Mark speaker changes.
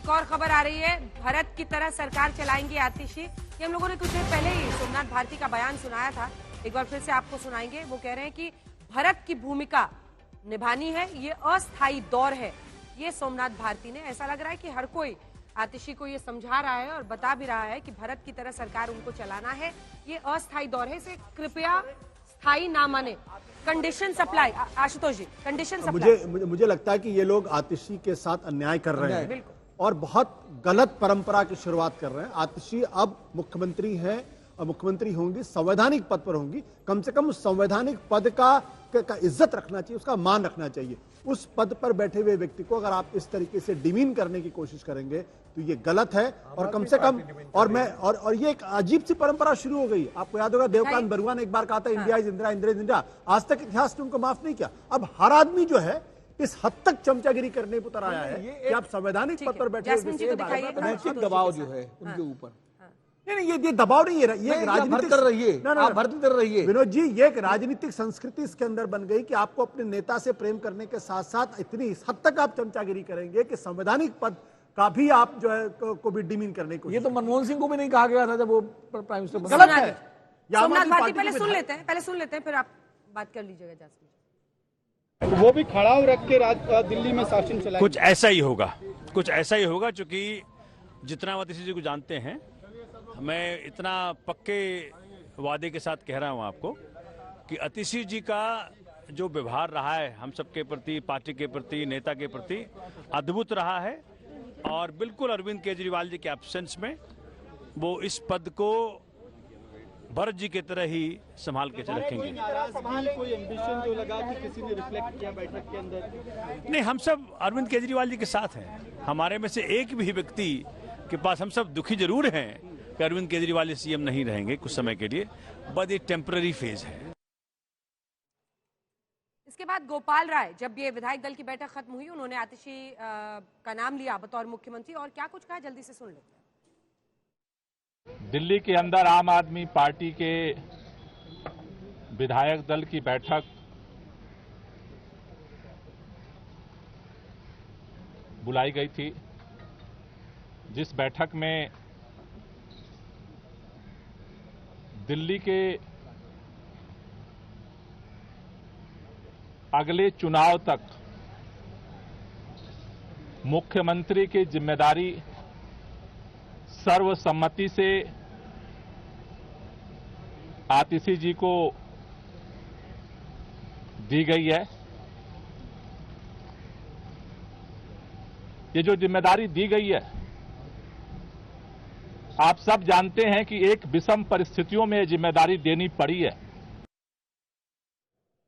Speaker 1: एक और खबर आ रही है, भरत की तरह सरकार चलाएंगे आतिशी। ये हम लोगों ने कुछ देर पहले ही सोमनाथ भारती का बयान सुनाया था, एक बार फिर से आपको सुनाएंगे। वो कह रहे हैं कि भरत की भूमिका निभानी है, ये अस्थायी दौर है। ये सोमनाथ भारती ने, ऐसा लग रहा है कि हर कोई आतिशी को ये समझा रहा है और बता भी रहा है कि भरत की तरह सरकार उनको चलाना है, ये अस्थायी दौर है, इसे कृपया स्थायी ना माने। कंडीशन सप्लाई, आशुतोष जी, कंडीशन सप्लाई।
Speaker 2: मुझे लगता है कि ये लोग आतिशी के साथ अन्याय कर रहे हैं और बहुत गलत परंपरा की शुरुआत कर रहे हैं। आतिशी अब मुख्यमंत्री हैं और मुख्यमंत्री होंगी, संवैधानिक पद पर होंगी। कम से कम उस संवैधानिक पद का इज्जत रखना चाहिए, उसका मान रखना चाहिए। उस पद पर बैठे हुए व्यक्ति को अगर आप इस तरीके से डिमीन करने की कोशिश करेंगे तो ये गलत है। और कम से कम और ये एक अजीब सी परंपरा शुरू हो गई। आपको याद होगा देवकांत बरुआ ने एक बार कहा था India is Indira, Indira is India. आज तक इतिहास ने उनको माफ नहीं किया। अब हर आदमी जो है इस हद तक चमचागिरी करने पर उतर आया है कि आप संवैधानिक पद पर बैठे
Speaker 3: नैतिक दबाव जो है उनके ऊपर।
Speaker 2: नहीं, ये दबाव नहीं है, ये राजनीतिक
Speaker 3: कर रही है, आप भर्ती कर रही है।
Speaker 2: विनोद जी, ये एक राजनीतिक संस्कृति इसके अंदर बन गई कि आपको अपने नेता से प्रेम करने के साथ साथ इतनी हद तक आप चमचागिरी करेंगे कि संवैधानिक पद का भी आप जो है को भी डिमीन करने को।
Speaker 3: ये तो मनमोहन सिंह को भी नहीं कहा गया था जब वो प्राइम मिनिस्टर बना।
Speaker 2: गलत है।
Speaker 1: सोमनाथ भारती पहले सुन लेते हैं, फिर आप बात कर लीजिएगा। जासमीन
Speaker 4: वो भी खड़ा रख के दिल्ली में शासन चलाएंगे।
Speaker 5: कुछ ऐसा ही होगा क्योंकि जितना आतिशी जी को जानते हैं, मैं इतना पक्के वादे के साथ कह रहा हूं आपको कि आतिशी जी का जो व्यवहार रहा है हम सबके प्रति, पार्टी के प्रति, नेता के प्रति अद्भुत रहा है। और बिल्कुल अरविंद केजरीवाल जी के एब्सेंस में वो इस पद को भरत जी की तरह ही संभाल के रखेंगे।
Speaker 4: कोई एम्बिशन जो लगा कि किसी ने रिफ्लेक्ट किया बैठक के अंदर?
Speaker 5: नहीं, हम सब अरविंद केजरीवाल जी के साथ हैं। हमारे में से एक भी व्यक्ति के पास, हम सब दुखी जरूर हैं कि अरविंद केजरीवाल सीएम नहीं रहेंगे कुछ समय के लिए, बट ये टेम्पररी फेज है।
Speaker 1: इसके बाद गोपाल राय, जब ये विधायक दल की बैठक खत्म हुई, उन्होंने आतिशी का नाम लिया बतौर मुख्यमंत्री और क्या कुछ कहा, जल्दी से सुन लेते हैं।
Speaker 6: दिल्ली के अंदर आम आदमी पार्टी के विधायक दल की बैठक बुलाई गई थी, जिस बैठक में दिल्ली के अगले चुनाव तक मुख्यमंत्री की जिम्मेदारी सर्वसम्मति से आतिशी जी को दी गई है। ये जो जिम्मेदारी दी गई है, आप सब जानते हैं कि एक विषम परिस्थितियों में ये जिम्मेदारी देनी पड़ी है।